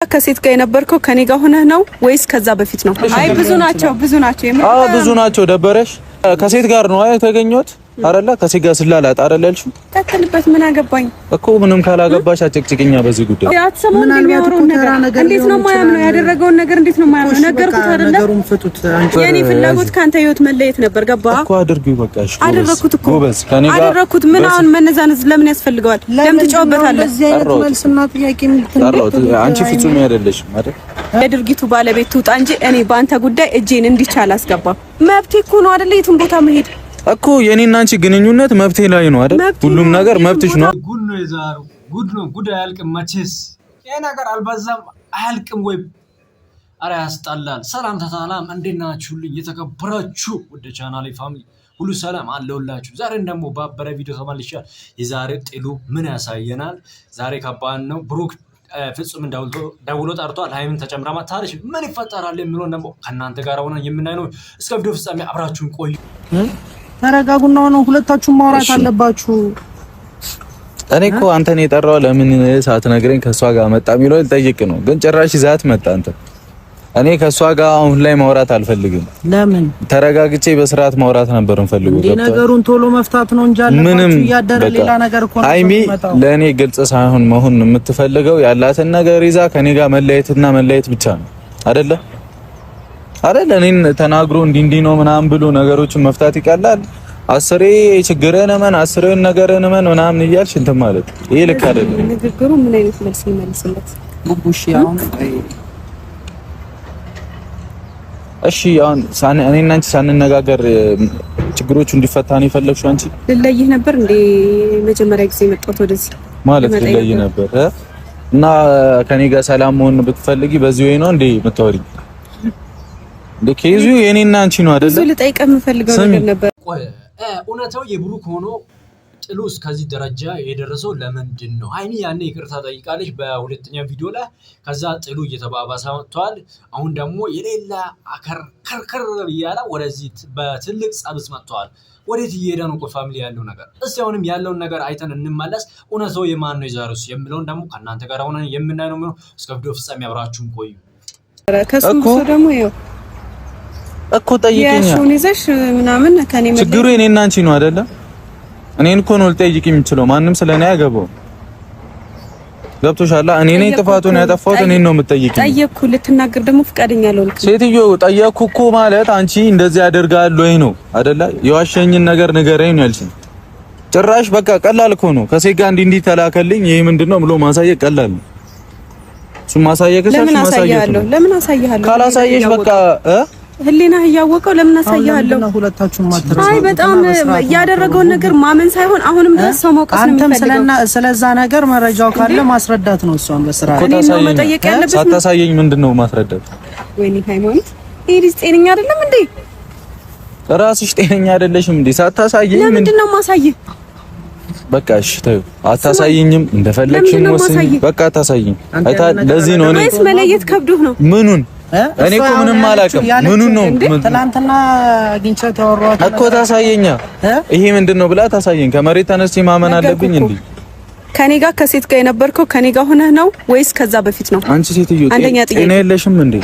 ከሴት ጋር የነበርከው ከኔ ጋር ሆነህ ነው ወይስ ከዛ በፊት ነው? አይ ብዙ ናቸው ብዙ ናቸው ደበረሽ ከሴት ጋር ነው የተገኘሁት አይደለ? ከሴት ጋር ስላላጣ አይደለ ያልሽው? ተከልበት ምን አገባኝ እኮ ምንም ካላገባሽ አጨቅጭቅኛ በዚህ ጉዳይ ምን የሚያወራው ነገር እንዴት ነው ማያምነው? ያደረገውን ነገር እንዴት ነው ማያምነው? ነገርኩት አይደለ? ነገሩን ፍቱት። የኔ ፍላጎት ካንተ ህይወት መለየት ነበር። ገባ እኮ አድርጊው። በቃ እሺ አደረኩት እኮ ጎበዝ ከኔ ጋር አደረኩት። ምን አሁን መነዛነዝ ለምን ያስፈልገዋል? ለምን ትጫወበታለህ? እዚህ አይነት መልስና ጥያቄ ምትጠይቅ አንቺ ፍጹም አይደለሽም አይደል? የድርጊቱ ባለቤት ትውጣ እንጂ እኔ በአንተ ጉዳይ እጄን እንዲቻል አስገባ። መብቴ እኮ ነው አይደል? የትም ቦታ መሄድ እኮ የኔና አንቺ ግንኙነት መብቴ ላይ ነው አይደል? ሁሉም ነገር መብትሽ ነው። ጉድ ነው የዛሬው ጉድ ነው። ጉድ አያልቅም መቼስ። ይሄ ነገር አልበዛም አያልቅም ወይ? አረ ያስጠላል። ሰላም ተሰላም፣ እንዴት ናችሁልኝ የተከበራችሁ ወደ ቻናሌ ፋሚሊ ሁሉ ሰላም አለውላችሁ። ዛሬ ደግሞ ባበረ ቪዲዮ ተመልሻለሁ። የዛሬ ጥሉ ምን ያሳየናል? ዛሬ ከባድ ነው። ብሩክ ፍጹም ደውሎ ጠርቷል። ሃይምን ተጨምራ ማታለች። ምን ይፈጠራል የሚለውን ደግሞ ከእናንተ ጋር ሆነን የምናየው። እስከ ቪዲዮ ፍጻሜ አብራችሁን ቆዩ። ተረጋጉና ነው ሁለታችሁም ማውራት አለባችሁ። እኔ እኮ አንተን የጠራው ለምን ሳትነግረኝ ከሷ ጋር መጣ የሚለው ልጠይቅ ነው፣ ግን ጭራሽ ይዛት መጣ አንተ። እኔ ከሷ ጋር አሁን ላይ ማውራት አልፈልግም። ለምን? ተረጋግቼ በስርዓት ማውራት ነበር እንፈልገው። ነገሩን ቶሎ መፍታት ነው እንጂ አለባችሁ ያደረ ሌላ ነገር እኮ ነው። ሃይሚ ለኔ ግልጽ ሳይሆን መሆን የምትፈልገው ያላትን ነገር ይዛ ከኔ ጋር መለየት ብቻ ነው አይደለ? አይደል? እኔን ተናግሮ እንዲህ ነው ምናምን ብሎ ነገሮችን መፍታት ይቀላል። አስሬ ችግርን እመን አስሬን ነገርን እመን ምናምን እያልሽ እንትን ማለት ይሄ ልክ አይደለም። ንግግሩ ምን አይነት መልስ ይመልስለት? ቡቡሽ አሁን እሺ አሁን እኔና አንቺ ሳንነጋገር ችግሮቹ እንዲፈታ ነው የፈለግሽው አንቺ? ልለይህ ነበር እንዴ መጀመሪያ ጊዜ መጣሁት ወደዚህ ማለት ልለይህ ነበር እና ከኔ ጋር ሰላም መሆን ብትፈልጊ በዚህ ወይ ነው እንዴ የምታወሪኝ? ለኬዙ የኔና አንቺ ነው አይደል? ብዙ ልጠይቅህ የምፈልገው ነገር ነበር። ቆይ እውነታው የብሩክ ሆኖ ጥሉ እስከዚህ ደረጃ የደረሰው ለምንድን ነው? ሃይሚ ያኔ ይቅርታ ጠይቃለች በሁለተኛ ቪዲዮ ላይ። ከዛ ጥሉ እየተባባሰ መጥቷል። አሁን ደግሞ የሌላ አከርከር እያለ ወደዚህ በትልቅ ጸብስ መጥቷል። ወዴት እየሄደ ነው? ቆይ ፋሚሊ ያለው ነገር እስቲ አሁንም ያለውን ነገር አይተን እንመለስ። እውነታው የማን ነው የዛሬውስ የሚለውን ደግሞ ከእናንተ ጋር ሆነን የምናየው ነው። እስከ ቪዲዮ ፍጻሜ አብራችሁን ቆዩ። ከሱም ደግሞ ይኸው እኮ ጠይቂኝ ያሹን ይዘሽ ምናምን ከኔ ማለት ችግሩ የኔና አንቺ ነው አይደለ? እኔን እኮ ነው ልጠይቂ የምችለው። ማንም ስለኔ ያገባው ገብቶሻል? እኔ ነኝ ጥፋቱን ያጠፋሁት። እኔን ነው የምትጠይቂኝ። ጠየቅኩ ልትናገር ደግሞ ፍቃደኛ አልሆንክ። ሴትዮ ጠየቅኩ እኮ ማለት አንቺ እንደዚህ ያደርጋል ወይ ነው አይደለ? የዋሸኝን ነገር ንገረኝ ነው ያልሽኝ። ጭራሽ በቃ ቀላል እኮ ነው። ከሴት ጋር እንዲህ ተላከልኝ ይሄ ምንድነው ብሎ ማሳየት ቀላል ነው። እሱ ማሳየት ከሰሽ ማሳየት ነው። ለምን አሳያለሁ? ካላሳየሽ በቃ ህሊና ያወቀው ለምን አሳያለሁ? ሁለታችሁም ማትረሱ። አይ በጣም ያደረገውን ነገር ማመን ሳይሆን አሁንም ድረስ ሰው መውቀስ ነው የሚፈልገው። ስለዛ ነገር መረጃው ካለ ማስረዳት ነው። እሷን በስርዓት እኔ ነው መጠየቅ ያለብሽ። ሳታሳየኝ ምንድነው ማስረዳት? ወይኔ ሃይማኖት ይሄ ልጅ ጤነኛ አይደለም እንዴ? ራስሽ ጤነኛ አይደለሽም እንዴ? ሳታሳየኝ ምንድነው ማሳየኝ? በቃ እሺ ተይው፣ አታሳየኝም። እንደፈለግሽም ወስኝ። በቃ አታሳየኝ። አይታ ለዚህ ነው እኔ መለየት ከብዶህ ነው። ምኑን እኔ እኮ ምንም አላውቅም። ምኑን ነው ትናንትና አግኝቻት ያወራኋት እኮ ታሳየኛ። ይሄ ምንድነው ብላ ታሳየኝ። ከመሬት ተነስቼ ማመን አለብኝ እንዴ? ከኔ ጋር ከሴት ጋር የነበርከው ከኔ ጋር ሆነህ ነው ወይስ ከዛ በፊት ነው? አንቺ ሴትዮ ጤና የለሽም እንዴ?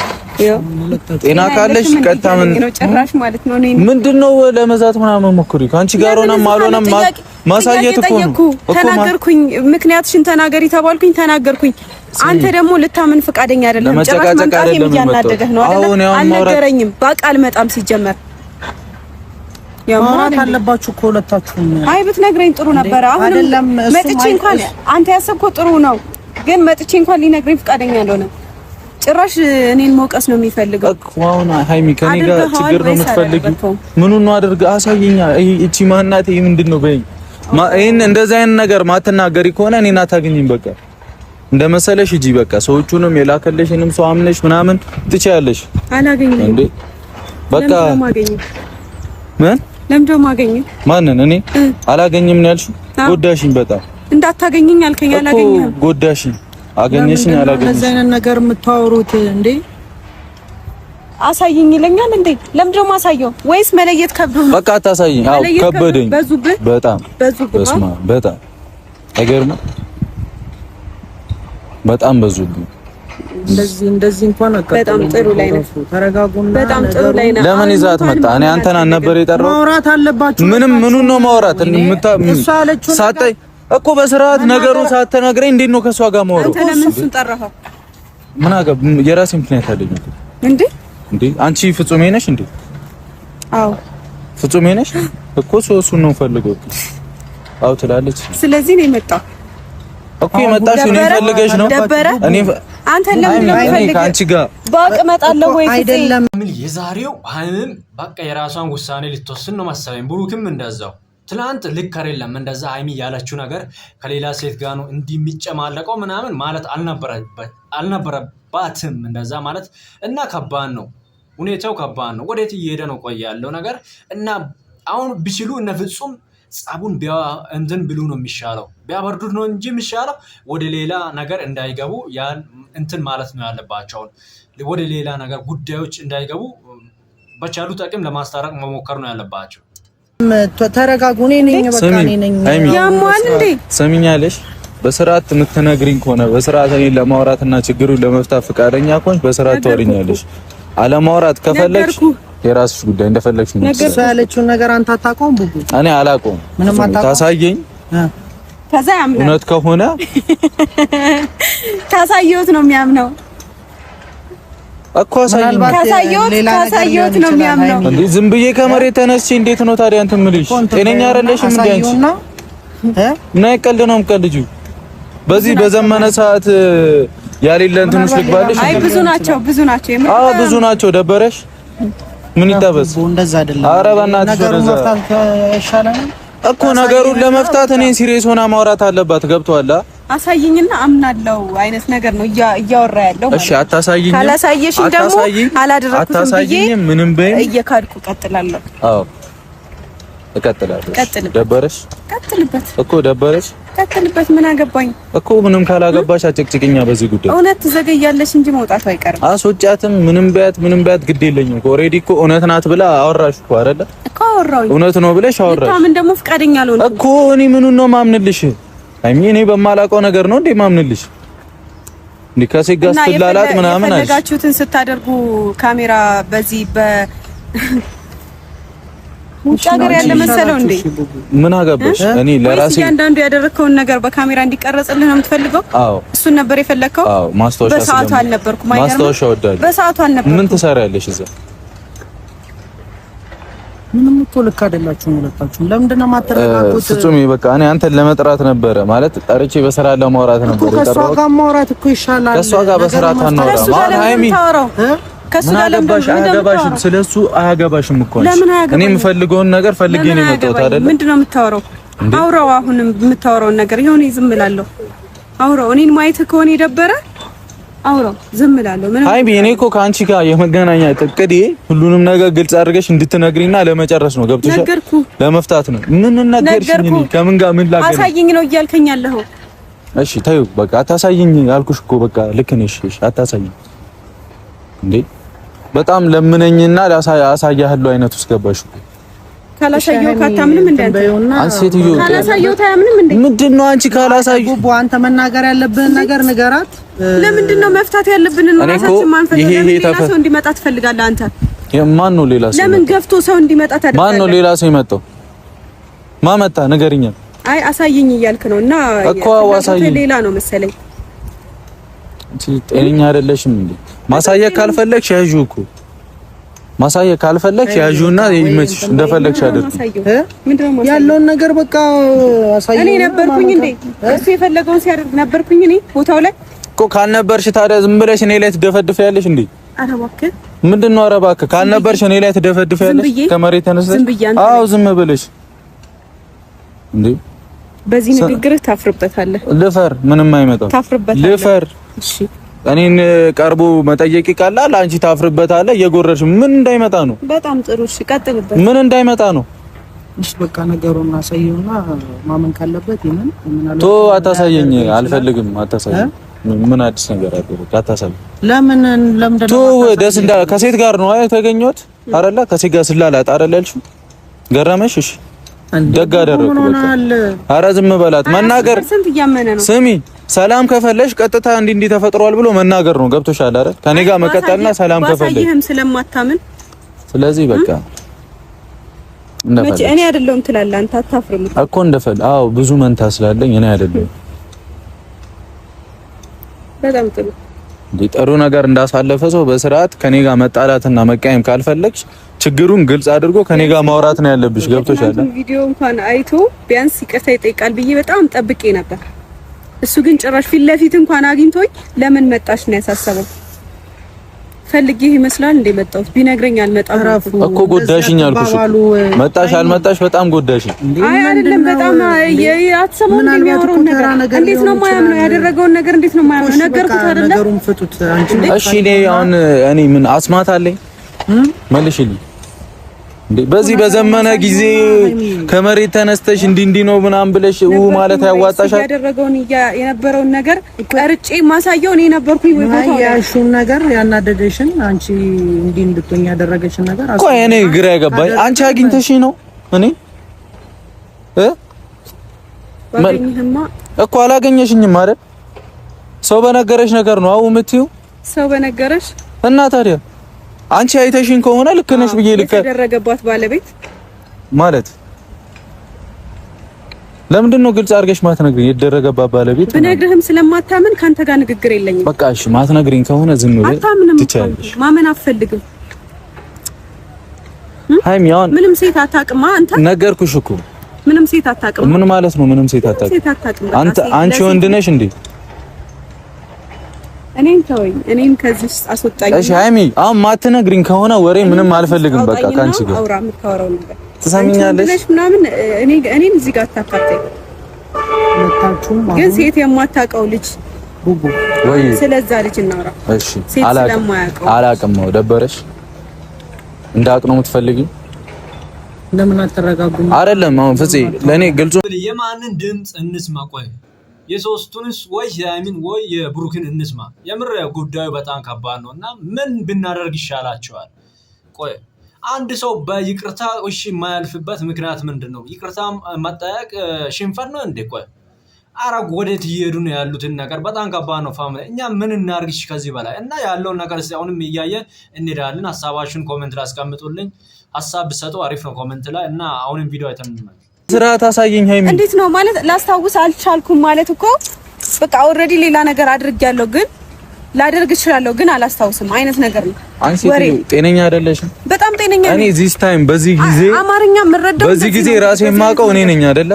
ጤና ካለሽ ቀጣ ምን ጭራሽ ማለት ነው ምንድነው ለመዛት ምናምን ሞክሪ። ካንቺ ጋር ሆነም አልሆነም ማሳየት እኮ ነው። ተናገርኩኝ፣ ምክንያትሽን ተናገሪ ተባልኩኝ፣ ተናገርኩኝ። አንተ ደግሞ ልታምን ፍቃደኛ አይደለም። ጭራሽ መንቃት የሚያናደደህ ነው አይደል? አልነገረኝም። በቃል መጣም ሲጀመር ያማራት አለባችሁ እኮ ሁለታችሁም። አይ ብትነግረኝ ጥሩ ነበር። አሁንም መጥቼ እንኳን አንተ ያሰብከው ጥሩ ነው፣ ግን መጥቼ እንኳን ሊነግረኝ ፍቃደኛ አልሆነም። ጭራሽ እኔን መውቀስ ነው የሚፈልገው እኮ። አሁን ሃይሚ ከኔ ጋር ችግር ነው የምትፈልጊው? ምኑን ነው አድርጋ አሳየኛ። እቺ ማናት? ይሄ ምንድነው? በይ ይሄን እንደዛ አይነት ነገር ማትናገሪ ከሆነ እኔን አታገኝም። በቃ እንደመሰለሽ እጂ በቃ ሰዎቹንም የላከለሽንም ሰው አምነሽ ምናምን ትችያለሽ። አላገኝም እንዴ? በቃ ምን ለምደው ማገኘ ማንን? እኔ አላገኝም ነው ያልሽው? ጎዳሽኝ። በጣም እንዳታገኘኝ አልከኝ። አላገኘም። ጎዳሽኝ። አገኘሽኝ። አላገኘሽ። ለዛ አይነት ነገር የምታወሩት እንዴ? አሳይኝ ይለኛል እንዴ? ለምደው ማሳየው ወይስ መለየት ከብዶህ? በቃ አታሳይኝ። አዎ ከበደኝ። በዙብህ። በጣም በስማ በጣም አይገርም። በጣም በዙብኝ። እንደዚህ እንኳን በጣም ጥሩ ላይ ነው። ተረጋጉና በጣም ጥሩ ላይ ነው። ለምን ይዛት መጣ? እኔ አንተን ነበር የጠራው። ማውራት አለባችሁ። ምኑን ነው ማውራት? እሷ አለችው ሳታይ እኮ በስርዓት ነገሩን ሳትነግረኝ እንዴት ነው ከሷ ጋር ማውራት? አንተ ለምን እሱን ጠራኸው? ምን አገብ የራሴ ምክንያት አለኝ እንዴ አንቺ ፍጹሜ ነሽ እንዴ? አዎ ፍጹሜ ነሽ እኮ እሱን ነው ፈልገው። አዎ ትላለች። ስለዚህ ነው የመጣው እኮ የመጣሽ እኔ ፈልገሽ ነው። እኔ አንተ ለምን ነው ፈልገሽ? ካንቺ ጋር ባቅ መጣለው ወይ አይደለም? ምን የዛሬው ሃይም በቃ የራሷን ውሳኔ ልትወስን ነው መሰለኝ። ብሩክም እንደዛው ትላንት ልክ አይደለም እንደዛ ሃይሚ ያለችው ነገር ከሌላ ሴት ጋር ነው እንዲህ የሚጨማለቀው ምናምን ማለት አልነበረባትም እንደዛ ማለት እና ከባድ ነው ሁኔታው ከባድ ነው። ወዴት እየሄደ ነው ቆይ ያለው ነገር እና አሁን ቢችሉ እነ ፍጹም ጻቡን እንትን ብሉ ነው የሚሻለው፣ ቢያበርዱት ነው እንጂ የሚሻለው ወደ ሌላ ነገር እንዳይገቡ ያን እንትን ማለት ነው ያለባቸው። ወደ ሌላ ነገር ጉዳዮች እንዳይገቡ በቻሉት አቅም ለማስታረቅ መሞከር ነው ያለባቸው። ተረጋጉ። እኔ ነኝ በቃ እኔ ነኝ ያሟል እንዴ ሰሚኛለሽ? በስርዓት የምትነግሪኝ ከሆነ በስርዓት እኔ ለማውራትና ችግሩን ለመፍታት ፈቃደኛ ከሆንሽ በስርዓት ታወሪኛለሽ። አለማውራት ከፈለግሽ የራስሽ ጉዳይ እንደፈለግሽ ነው። ነገር ያለችውን ነገር አንተ አታውቀውም ቡቡ። እኔ አላውቀውም። ምንም ታሳየኝ። ከዛ ያምናል። እውነት ከሆነ ካሳየሁት ነው የሚያምነው እኮ አሳየኝ። ካሳየሁት ነው የሚያምነው። እንዴ ዝም ብዬ ከመሬት ተነስቼ እንዴት ነው ታዲያ እንትን የምልሽ? ጤነኛ አይደለሽም እንዴ አንቺ? ምን አይቀልድ ነው የምቀልጂው? በዚህ በዘመነ ሰዓት ያሌለ እንትንሽ ልግባልሽ? አይ ብዙ ናቸው። አዎ ብዙ ናቸው። ደበረሽ? ምን ይታበስ? እንደዛ አይደለም። ኧረ በእናትሽ እኮ ነገሩን ለመፍታት እኔ ሲሪየስ ሆና ማውራት አለባት። ገብቶሃል? አሳይኝና አምናለው አይነት ነገር ነው እያወራ ያለው። እሺ አታሳይኝ። ካላሳየሽኝ ደግሞ አላደረኩትም ብዬ ምንም በይ እየካድኩ ቀጥላለሁ። አዎ እቀጥላለሁ። ደበረሽ? ቀጥልበት እኮ ደበረሽ? ቀጥልበት። ምን አገባኝ እኮ ምንም ካላገባሽ አጨቅጭቅኛ በዚህ ጉዳይ። እውነት ትዘገያለሽ እንጂ መውጣቱ አይቀርም። አስወጫትም ምንም ቢያት ግድ የለኝም እኮ ኦሬዲ እኮ እውነት ናት ብላ አወራሽ እኮ አይደለ እኮ አወራሁኝ። እውነት ነው ብለሽ አወራሽ። ምን ደግሞ ፍቃደኛ አልሆንኩም እኮ እኔ ምኑን ነው ማምንልሽ? እኔ በማላውቀው ነገር ነው እንዴ ማምንልሽ? እንዴ ከሴት ጋር ስትላላት ምናምን አይደል? የፈለጋችሁትን ስታደርጉ ካሜራ በዚህ ውጭ ሀገር ያለ መሰለው እንዴ? ምን አገባሽ? እኔ ለራሴ እያንዳንዱ ያደረከውን ነገር በካሜራ እንዲቀረጽልህ ነው የምትፈልገው? አዎ እሱን ነበር የፈለከው? አዎ ማስታወሻ በሰዓቱ አልነበርኩም። ማስታወሻ ወዳለሁ። በሰዓቱ አልነበርኩም። ምን ትሰሪያለሽ እዛ? ምንም እኮ ልክ አይደላችሁም ሁለታችሁም። ለምንድን ነው የማትረጋጉት? ፍጹም በቃ እኔ አንተን ለመጥራት ነበረ ማለት ጠርቼ በስራ ለማውራት ነበር የጠራሁት። ከሷ ጋር ማውራት እኮ ይሻላል። ከሷ ጋር በስራ ታናውራ ማለት ሃይሚ ከሱ ጋር አያገባሽም። ስለሱ አያገባሽም እኮ እኔ የምፈልገውን ነገር ፈልጌ ነው የመጣሁት አይደል? ምንድነው የምታወራው? አውራው አሁንም የምታወራውን ነገር ይሁን ዝም እላለሁ። አውራው እኔን ማየት ከሆነ የደበረ አውራው ዝም እላለሁ። ምን አይ እኔ እኮ ከአንቺ ጋር የመገናኛ ጥቅዴ ሁሉንም ነገር ግልጽ አድርገሽ እንድትነግሪና ለመጨረስ ነው። ገብቶሻል? ለመፍታት ነው። ምን ነገርሽኝ? ከምን ጋር ምን ላገኝ? አሳይኝ ነው እያልከኝ ያለኸው? እሺ ተይው በቃ አታሳይኝ አልኩሽ እኮ በቃ ልክ ነሽ። እሺ አታሳይኝ እንዴ በጣም ለምነኝና አሳያለሁ አይነት ውስጥ ገባሽ እኮ። ካላሳየው ካታምንም እንዴ አንሴትዮ ካላሳየው ታያምንም እንዴ? ምንድነው አንቺ ካላሳየው ቡቡ አንተ መናገር ያለብህን ነገር ንገራት። ለምንድነው መፍታት ያለብን ነው? ራሳችን ማንፈልግ ሌላ ሰው እንዲመጣ ትፈልጋለህ አንተ? ማን ነው ሌላ ሰው? ለምን ገፍቶ ሰው እንዲመጣ ታደርጋለህ? ማን ነው ሌላ ሰው የመጣው? ማመጣ ንገሪኝ። አይ አሳየኝ እያልክ ነውና እኮ አሳየኝ ሌላ ነው መሰለኝ። ጤነኛ አይደለሽም እንዴ? ማሳየት ካልፈለግሽ ያዥው እኮ ማሳየት ካልፈለግሽ ያዥውና ይመችሽ እንደፈለግሽ አድርጊ። ያለውን ነገር በቃ አሳየኝ። እኔ ነበርኩኝ እንዴ? እሱ የፈለገውን ሲያደርግ ነበርኩኝ እኔ ቦታው ላይ እኮ። ካልነበርሽ ታዲያ ዝም ብለሽ እኔ ላይ ትደፈድፊያለሽ እንዴ? ኧረ እባክህ ምንድነው? ኧረ እባክህ ካልነበርሽ እኔ ላይ ትደፈድፊያለሽ ከመሬት ተነስተሽ? አዎ ዝም ብለሽ እንዴ? በዚህ ንግግርህ ታፍርበታለህ። ልፈር ምንም አይመጣም። ታፍርበታለህ። ልፈር እሺ እኔን ቀርቦ መጠየቅ ይቀላል። አንቺ ታፍርበታለህ። እየጎረሽ ምን እንዳይመጣ ነው? በጣም ጥሩ እሺ ቀጥልበት። ምን እንዳይመጣ ነው? እሺ በቃ ነገሩን አሳየውና ማመን ካለበት ይሄን ቶ አታሳየኝ። አልፈልግም። አታሳየኝ። ምን አዲስ ነገር አለ? አታሳየኝ። ለምን ቶ ደስ እንዳ ከሴት ጋር ነው የተገኘሁት አይደለ? ከሴት ጋር ስላላት አይደለ ያልሽው? ገረመሽ? እሺ ደግ አደረኩ። በቃ ኧረ ዝም በላት። መናገር ስንት እያመነ ነው? ስሚ ሰላም ከፈለሽ ቀጥታ እንዲህ ተፈጥሯል ብሎ መናገር ነው። ገብቶሻል አይደል? ከኔ ጋር መቀጠልና ሰላም ከፈለሽ ባሳይህም ስለማታምን ስለዚህ በቃ መቼ እኔ አይደለሁም ትላለህ አንተ አታፍርም እኮ እንደፈል አዎ ብዙ መንታ ስላለኝ እኔ አይደለሁም። በጣም ጥሩ ጥሩ ነገር እንዳሳለፈ ሰው በስርዓት ከኔ ጋር መጣላትና መቃየም ካልፈለግሽ ችግሩን ግልጽ አድርጎ ከኔ ጋር ማውራት ነው ያለብሽ። ገብቶሻል? ቪዲዮ እንኳን አይቶ ቢያንስ ይቅርታ ይጠይቃል ብዬ በጣም ጠብቄ ነበር። እሱ ግን ጭራሽ ፊት ለፊት እንኳን አግኝቶኝ ለምን መጣሽ ነው ያሳሰበው። ፈልጌ ይመስላል እንደ መጣሁት ቢነግረኝ አልመጣም እኮ ጎዳሽኝ አልኩሽ። መጣሽ አልመጣሽ በጣም ጎዳሽኝ። አይ አይደለም በጣም አትሰማው እንደሚያወራው ነገር እንዴት ነው የማያምነው? ያደረገውን ነገር እንዴት ነው የማያምነው? ነገርኩት አይደለ? ነገሩን ፍቱት አንቺ። እሺ እኔ ምን አስማት አለኝ? መልሽልኝ። በዚህ በዘመነ ጊዜ ከመሬት ተነስተሽ እንዲህ ነው ምናምን ብለሽ ማለት ያዋጣሻል? ያደረገውን የነበረውን ነገር ቀርጬ ማሳየው እኔ ነበርኩኝ ወይ ቦታው ያልሽውን ነገር ያናደደሽን አንቺ እንዲህ እንድትሆኝ ያደረገሽን ነገር እኮ እኔ ግራ ያገባኝ አንቺ አግኝተሽኝ ነው እኔ ባገኝህማ እኮ አላገኘሽኝም አይደል? ሰው በነገረሽ ነገር ነው አው የምትይው ሰው በነገረሽ እና ታዲያ አንቺ አይተሽኝ ከሆነ ልክ ነሽ ብዬ ልክ የተደረገባት ባለቤት ማለት ለምንድን ነው ግልጽ አድርገሽ ማትነግሪኝ? የተደረገባት ባለቤት ብነግርህም ስለማታምን ካንተ ጋር ንግግር የለኝም። በቃ እሺ ማትነግሪኝ ከሆነ ዝም ብለሽ ትቻለሽ። ማመን አትፈልግም። ሃይሚ አሁን ምንም ሴት አታውቅም። አንተ ነገርኩሽ እኮ ምንም ሴት አታውቅም። ምን ማለት ነው? ምንም ሴት አታውቅም። አንቺ ወንድ ነሽ እንዴ? እኔን ተወኝ። እኔን ከዚህ አስወጣኝ። እሺ ሃይሚ አሁን ማትነግሪኝ ከሆነ ወሬ ምንም አልፈልግም። በቃ ካንቺ ጋር አውራ የምታወራው ነገር ትሰሚኛለሽ ምናምን እኔን እዚህ ጋር አታካተኝ። ግን ሴት የማታውቀው ልጅ ቡቡ ወይ ስለዛ ልጅ እናውራ። እሺ አላውቅም ነው ደበረሽ? እንዳውቅ ነው የምትፈልጊው? ለምን አትረጋጉም? አይደለም አሁን ፍፄ ለኔ ግልጹ የማንን ድምጽ እንስማ? ቆይ የሶስቱንስ ወይ የአይሚን ወይ የብሩክን እንስማ። የምር ጉዳዩ በጣም ከባድ ነውና ምን ብናደርግ ይሻላቸዋል? ቆይ አንድ ሰው በይቅርታ እሺ የማያልፍበት ምክንያት ምንድነው? ይቅርታ መጠየቅ ሽንፈት ነው እንዴ? ቆይ አረግ ወዴት እየሄዱ ነው ያሉትን ነገር በጣም ከባድ ነው። ፋሚሊ እኛ ምን እናርግሽ ከዚህ በላይ እና ያለውን ነገር አሁንም እያየን እንሄዳለን። ሐሳባችሁን ኮሜንት ላይ አስቀምጡልኝ። ሐሳብ ብትሰጡ አሪፍ ነው ኮሜንት ላይ እና አሁንም ቪዲዮ አይተምንም ስራ ታሳየኝ ሃይሚ። እንዴት ነው ማለት ላስታውስ አልቻልኩም ማለት እኮ በቃ ኦሬዲ ሌላ ነገር አድርጌያለሁ ግን ላደርግ እችላለሁ ግን አላስታውስም አይነት ነገር ነው። አንቺ ጤነኛ አይደለሽም። በጣም ጤነኛ ነኝ። እኔ this time በዚህ ጊዜ አማርኛ ምረዳው በዚህ ጊዜ ራሴን የማውቀው እኔ ነኝ አይደለ?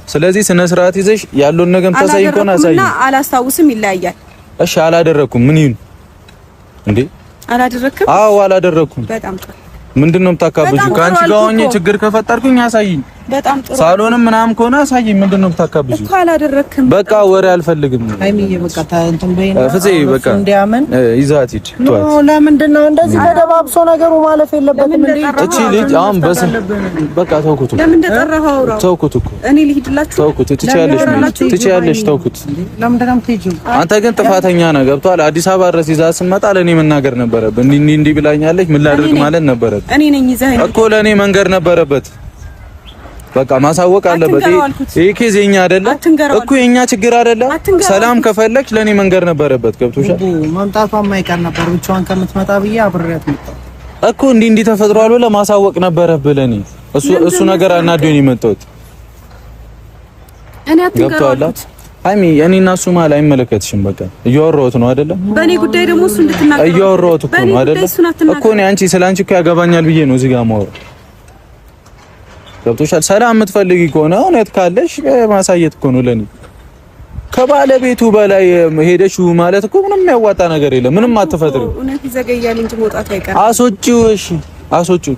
ስለዚህ ስነ ስርዓት ይዘሽ ያለውን ነገር ታሳይኝ ከሆነ አሳይኝ። አላስታውስም ይለያያል። እሺ አላደረኩም። ምን ይሁን እንዴ? አላደረኩም? አዎ አላደረኩም። በጣም ጥሩ። ምንድነው የምታካብጂው? ካንቺ ጋር ሆኜ ችግር ከፈጠርኩኝ አሳይኝ። በጣም ጥሩ። ሳሎንም ምናምን ከሆነ አሳይኝ። ምንድነው የምታካብጂው? እኮ አላደረኩም። በቃ ወሬ አልፈልግም። ሃይሚዬ በቃ እንትን በይና ፍፄ በቃ እንዲያመን ይዛት ሂድ። ነው ለምንድን ነው እንደዚህ ተደባብሶ ነገሩ ማለፍ የለበትም እንዴ? እቺ ልጅ አሁን በቃ ተውኩት። ለምን እንደጠራኸው አውራው። ተውኩት እኮ እኔ ልሂድላችሁ። ተውኩት። ትችያለሽ። ተውኩት። ለምንድን ነው የምትሄጂው? አንተ ግን ጥፋተኛ ነህ። ገብቶሃል? አዲስ አበባ ድረስ ይዛ ስመጣ ለኔ መናገር ነበረብህ። እንዲህ ብላኛለች ምን ላድርግ ማለት ነበረብህ እኔ ነኝ ይዘኸኝ እኮ ለኔ መንገር ነበረበት። በቃ ማሳወቅ አለበት። ይሄ ኬዝ የኛ አይደለ እኮ የኛ ችግር አይደለ። ሰላም ከፈለግሽ ለኔ መንገር ነበረበት። ገብቶሻል? መምጣቷ የማይቀር ነበር። ብቻዋን ከምትመጣ ብዬ አብሬያት መጣሁ እኮ እንዲህ ተፈጥሯል ብለህ ማሳወቅ ነበረብህ ለኔ። እሱ ነገር አናዶኝ የመጣሁት እኔ አትንገራለሁ። ሃይሚ እኔና እሱ ማለት አይመለከትሽም። በቃ እያወራሁት ነው አይደለ? በእኔ ጉዳይ ደግሞ እሱ እንድትናገር እያወራሁት እኮ ነው አይደለ? እኮ እኔ ስላንቺ እኮ ያገባኛል ብዬ ነው እዚህ ጋር የማወራው። ገብቶሻል? ሰላም የምትፈልጊ ከሆነ እውነት ካለሽ ማሳየት እኮ ነው ለኔ። ከባለቤቱ በላይ ሄደሽ ማለት እኮ ምንም የሚያዋጣ ነገር የለም። ምንም አትፈጥሪም። እውነት ይዘገያል እንጂ መውጣት አይቀርም። አስወጪው። እሺ አስወጪው።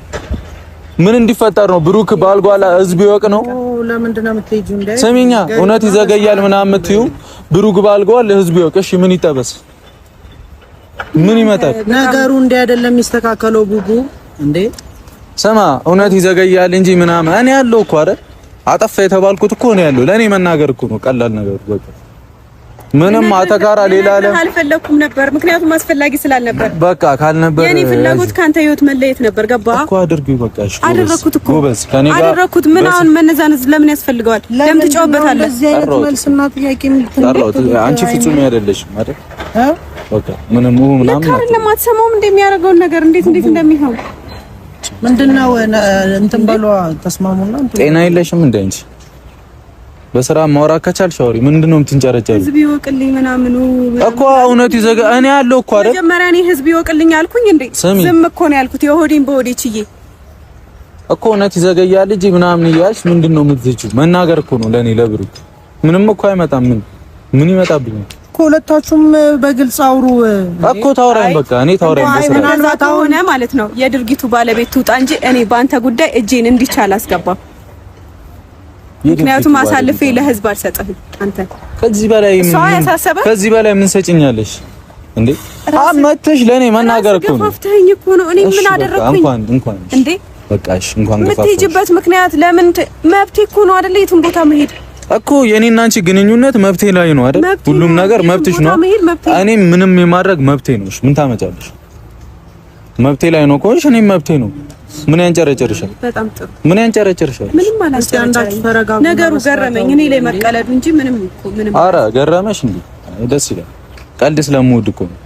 ምን እንዲፈጠር ነው? ብሩክ ባልጓላ ህዝብ ይወቅ ነው። ለምንድን ነው የምትሄጂው? እንዴ ስሚኛ፣ እውነት ይዘገያል ምናምን የምትይው ብሩክ ባልጓል ህዝብ ይወቅ። እሺ ምን ይጠበስ? ምን ይመጣል? ነገሩ እንዴ አይደለም የሚስተካከለው ቡቡ እንዴ ስማ፣ እውነት ይዘገያል እንጂ ምናምን እኔ ያለው እኮ አይደል? አጠፋ የተባልኩት እኮ ነው ያለው። ለኔ መናገር እኮ ነው ቀላል ነገር። በቃ ምንም አተካራ ሌላ አለ አልፈለኩም ነበር ምክንያቱም አስፈላጊ ስላልነበር በቃ ካልነበር የኔ ፍላጎት ካንተ ህይወት መለየት ነበር ገባ እኮ አድርጉ በቃ እሺ አደረኩት እኮ ጎበዝ ከኔ ጋር አደረኩት ምን አሁን መነዛነዝ ለምን ያስፈልገዋል ለምን ትጫወበታለህ ለዚህ አይነት መልስና ጥያቄ አንቺ ፍጹም አይደለሽም አይደል በቃ ምንም ምናምን ለምን አትሰማውም እንደሚያደርገውን ነገር እንዴት እንደሚሆን ምንድነው እንትን በሏ ተስማሙና ጤና የለሽም እንደ አንቺ በስራ ማውራት ከቻልሽ አውሪ ምንድነው የምትንጨረጨሪው ህዝብ ይወቅልኝ ምናምኑ እኮ እውነት ይዘጋ እኔ ያለው እኮ አይደል መጀመሪያ እኔ ህዝብ ይወቅልኝ አልኩኝ እንዴ ዝም እኮ ነው ያልኩት የሆዴን በሆዴ ችዬ እኮ እውነት ይዘጋያል እንጂ ምናምን እያልሽ ምንድነው የምትዝጪው መናገር እኮ ነው ለኔ ለብሩክ ምንም እኮ አይመጣም ምን ይመጣብኝ እኮ ሁለታችሁም በግልጽ አውሩ እኮ ታውራኝ በቃ እኔ ታውራኝ በስራ ምናልባት ሆነ ማለት ነው የድርጊቱ ባለቤት ትውጣ እንጂ እኔ ባንተ ጉዳይ እጄን እንዲቻል አስገባም ምክንያቱም አሳልፌ ለህዝብ አልሰጠህም አንተ ከዚህ በላይ ምን ሰጭኛለሽ እንዴ አመተሽ ለኔ መናገር እኮ ነው ገፋፍተኝ እኮ ነው እኔ ምን አደረኩኝ እንኳን እንዴ በቃሽ እንኳን ገፋፍተሽ ምትይጅበት ምክንያት ለምን መብቴ እኮ ነው አይደል የትም ቦታ መሄድ እኮ የኔና አንቺ ግንኙነት መብቴ ላይ ነው አይደል ሁሉም ነገር መብትሽ ነው እኔ ምንም የማድረግ መብቴ ነው ምን ታመጫለሽ መብቴ ላይ ነው ኮሽ እኔ መብቴ ነው ምን ያንጨረጨርሻል በጣም ጥሩ ምን ያንጨረጨርሻል ምንም አላንጨረጨርም ነገሩ ገረመኝ እኔ ላይ መቀለዱ እንጂ ምንም አረ ገረመሽ እንዴ ደስ ይላል ቀልድ ስለምወድ እኮ ነው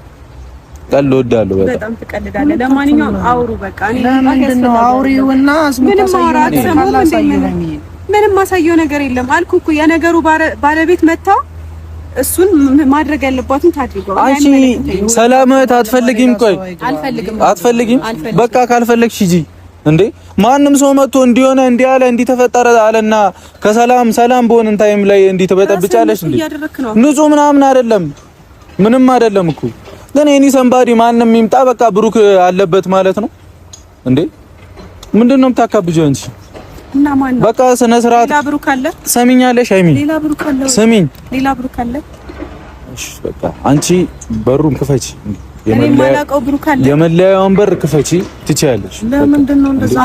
ቀልድ ወዳለሁ በጣም ትቀልዳለህ ለማንኛውም አውሩ በቃ እኔ ምንድነው አውሪውና ምንም ማሳየው ነገር የለም አልኩ እኮ የነገሩ ባለቤት መጣ እሱን ማድረግ ያለባትን ታድርገው አንቺ ሰላምት አትፈልጊም ቆይ አትፈልጊም በቃ ካልፈለግሽ ሂጂ እንዴ ማንም ሰው መጥቶ እንዲሆነ እንዲያለ እንዲተፈጠረ አለና ከሰላም በሆነን ታይም ላይ እንዲተበጠብጫለሽ እንዴ ንጹህ ምናምን አይደለም ምንም አይደለም እኮ ግን እኔ ሰንባዲ ማንም ይምጣ በቃ ብሩክ አለበት ማለት ነው እንዴ ምንድነው የምታካብጂው አንቺ እና ማን ነው በቃ ስነ ስርዓት ሌላ ብሩክ አለ ሰሚኛለሽ አይሚ ሌላ ብሩክ አለ ሰሚኝ ሌላ ብሩክ አለ እሺ በቃ አንቺ በሩን ክፈቺ የመለያውን በር ክፈቺ ትችያለሽ ለምንድነው እንደዛ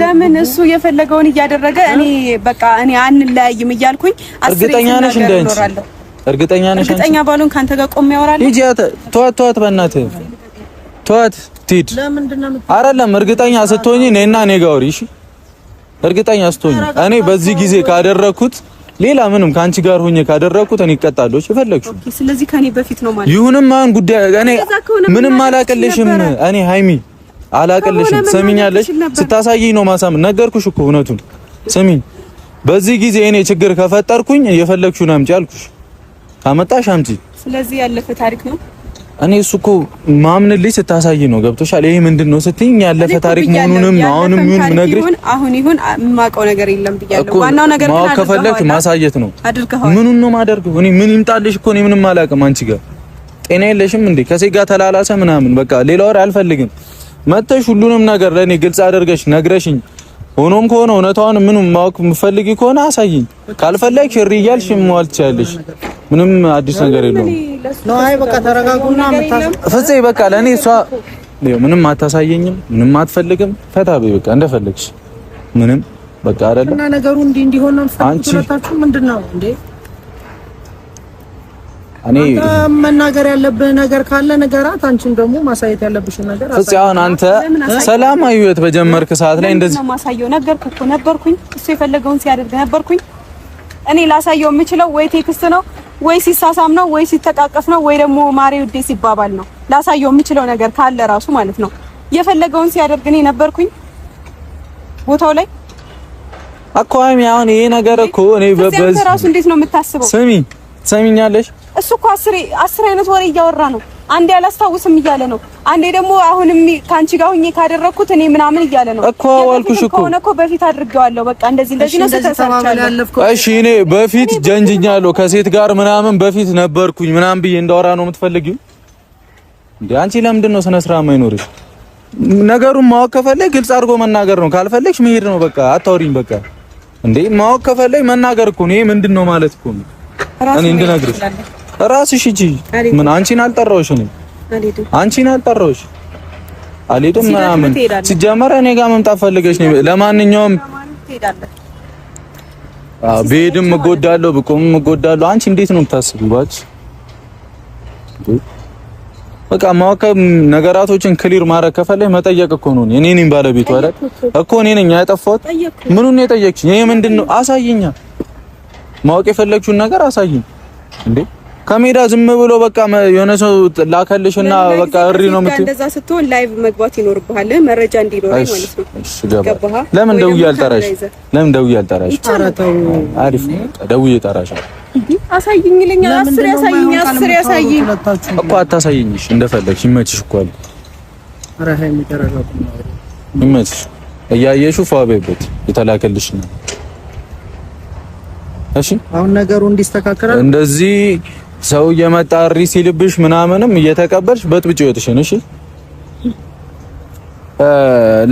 ለምን እሱ የፈለገውን እያደረገ እኔ በቃ እኔ አንለያይም እያልኩኝ እርግጠኛ ነሽ እንደንቺ እርግጠኛ ነሽ እርግጠኛ ባሉን ካንተ ጋር ቆም ያወራል ሂጂ ተዋት በእናትህ ተዋት ትሂድ ለምንድነው አይደለም እርግጠኛ ስትሆኚ ነይና እኔ ጋር አውሪ እሺ እርግጠኛ ስትሆኚ እኔ በዚህ ጊዜ ካደረኩት ሌላ ምንም ካንቺ ጋር ሆኜ ካደረኩት እኔ እቀጣለሁ ይፈልግሽ ኦኬ ስለዚህ ከኔ በፊት ነው ማለት ይሁንም ማን ጉዳይ እኔ ምንም አላቀልሽም እኔ ሃይሚ አላቀልሽም ሰሚኛለሽ ስታሳይኝ ነው ማሳም ነገርኩሽ እኮ እውነቱን ሰሚኝ በዚህ ጊዜ እኔ ችግር ከፈጠርኩኝ የፈለግሽውን አምጪ አልኩሽ ካመጣሽ አምጪ ስለዚህ ያለፈ ታሪክ ነው እኔ እሱ እኮ ማምንልሽ ስታሳይ ነው ገብቶሻል ይሄ ምንድነው ስትይኝ ያለፈ ታሪክ መሆኑንም አሁንም ይሁን ነግሬሽ አሁን ይሁን የማውቀው ነገር የለም ብያለሁ ዋናው ነገር ግን ከፈለክ ማሳየት ነው ምኑን ነው ማደርገው እኔ ምን ይምጣልሽ እኮ እኔ ምንም አላውቅም አንቺ ጋር ጤና የለሽም እንዴ ከሴት ጋር ተላላሰ ምናምን በቃ ሌላ ወሬ አልፈልግም መተሽ ሁሉንም ነገር ለኔ ግልጽ አድርገሽ ነግረሽኝ ሆኖም ከሆነ እውነታውን ምንም ማወቅ የምፈልጊ ከሆነ አሳይኝ ካልፈለግሽ እሪ እያልሽ መዋል ትችያለሽ ምንም አዲስ ነገር የለውም ነው አይ በቃ ተረጋጉና ፍፄ በቃ ለኔ እሷ ምንም አታሳየኝም ምንም አትፈልግም ፈታ በይ በቃ እንደፈለግሽ ምንም በቃ አይደለም እና ነገሩ እንዲሆን ነው ፈታችሁ ምንድነው እንዴ እኔ መናገር ያለብህ ነገር ካለ ነገራት አንቺም ደግሞ ማሳየት ያለብሽ ነገር ፍፄ አሁን አንተ ሰላማዊ ህይወት በጀመርክ ሰዓት ላይ እንደዚህ ማሳየው ነገርኩ እኮ ነበርኩኝ እሱ የፈለገውን ሲያደርግ ነበርኩኝ እኔ ላሳየው የምችለው ወይ ቴክስት ነው ወይ ሲሳሳም ነው ወይ ሲተቃቀፍ ነው ወይ ደግሞ ማሬ ውዴ ሲባባል ነው ላሳየው የምችለው ነገር ካለ ራሱ ማለት ነው የፈለገውን ሲያደርግ እኔ ነበርኩኝ ቦታው ላይ እኮ አሁን ይሄ ነገር እኮ እኔ በበዝ ራሱ እንዴት ነው የምታስበው ሰሚኛለሽ እሱ እኮ አስር አይነት ወሬ እያወራ ነው አንዴ አላስታውስም እያለ ነው አንዴ ደግሞ አሁንም ካንቺ ጋር ሆኜ ካደረኩት እኔ ምናምን እያለ ነው እኮ አልኩሽ እኮ ነው እኮ በፊት አድርጌዋለሁ በቃ እንደዚህ ነው ተሰራቻለሁ እሺ እኔ በፊት ጀንጅኛለሁ ከሴት ጋር ምናምን በፊት ነበርኩኝ ምናምን ብዬ እንዳወራ ነው የምትፈልጊው እንዴ አንቺ ለምንድን ነው ስነ ስርዓት ማይኖርሽ ነገሩን ማወቅ ከፈለግሽ ግልጽ አድርጎ መናገር ነው ካልፈለግሽ መሄድ ነው በቃ አታውሪኝ በቃ እንዴ ማወቅ ከፈለግሽ መናገር እኮ ነው ይሄ ምንድነው ማለት እኮ ነው እኔ እንድነግርሽ ራስሽ እጂ ምን አንቺን አልጠራሁሽ እኔ አንቺን አልጠራሁሽ አልሄድም ምናምን ሲጀመር እኔ ጋር መምጣት ፈልገሽ ነው ለማንኛውም ቤድም እጎዳለሁ ብቆምም እጎዳለሁ። አንቺ እንዴት ነው የምታስቢው? ባች በቃ ማወቅ ነገራቶችን ክሊር ማድረግ ከፈለኝ መጠየቅ እኮ ነው። እኔ ነኝ ባለቤቱ አይደል እኮ እኔ ነኝ ያጠፋሁት። ምኑን ነው የጠየቅሽኝ? ይሄ ምንድነው? አሳይኛ። ማወቅ የፈለግሽውን ነገር አሳይኝ እንዴ። ከሜዳ ዝም ብሎ በቃ የሆነ ሰው ላከልሽና በቃ እሪ ነው የምትይው። እንደዛ ስትሆን ላይቭ መግባት ይኖርብሃል፣ መረጃ እንዲኖረኝ ማለት ነው። እሺ ገባ። ለምን ደውዬ አልጠራሽ? ለምን ደውዬ አልጠራሽ? አሪፍ ደውዬ እጠራሻለሁ። አሳይኝ ይለኛል። 10 ያሳይኝ፣ 10 ያሳይኝ እኮ አታሳይኝሽ። እንደፈለግሽ ይመችሽ እኮ አለ። ኧረ ሃይ የሚደረጋው ይመችሽ። እያየሽው ፏቤበት የተላከልሽ ነው። እሺ አሁን ነገሩ እንዲስተካከል እንደዚህ ሰው እየመጣ እሪ ሲልብሽ ምናምንም እየተቀበልሽ በጥብጭ ይወጥሽን። እሺ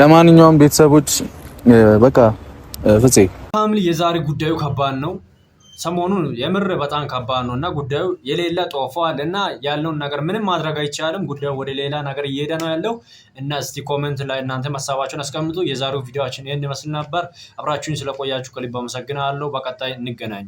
ለማንኛውም ቤተሰቦች በቃ ፍፄ ፋሚሊ የዛሬ ጉዳዩ ከባድ ነው። ሰሞኑን የምር በጣም ከባድ ነው እና ጉዳዩ የሌላ ጦፏል እና ያለውን ነገር ምንም ማድረግ አይቻልም። ጉዳዩ ወደ ሌላ ነገር እየሄደ ነው ያለው እና እስቲ ኮሜንት ላይ እናንተ ሀሳባችሁን አስቀምጡ። የዛሬው ቪዲዮአችን ይሄን ይመስል ነበር። አብራችሁኝ ስለቆያችሁ ከልብ አመሰግናለሁ። በቀጣይ እንገናኝ።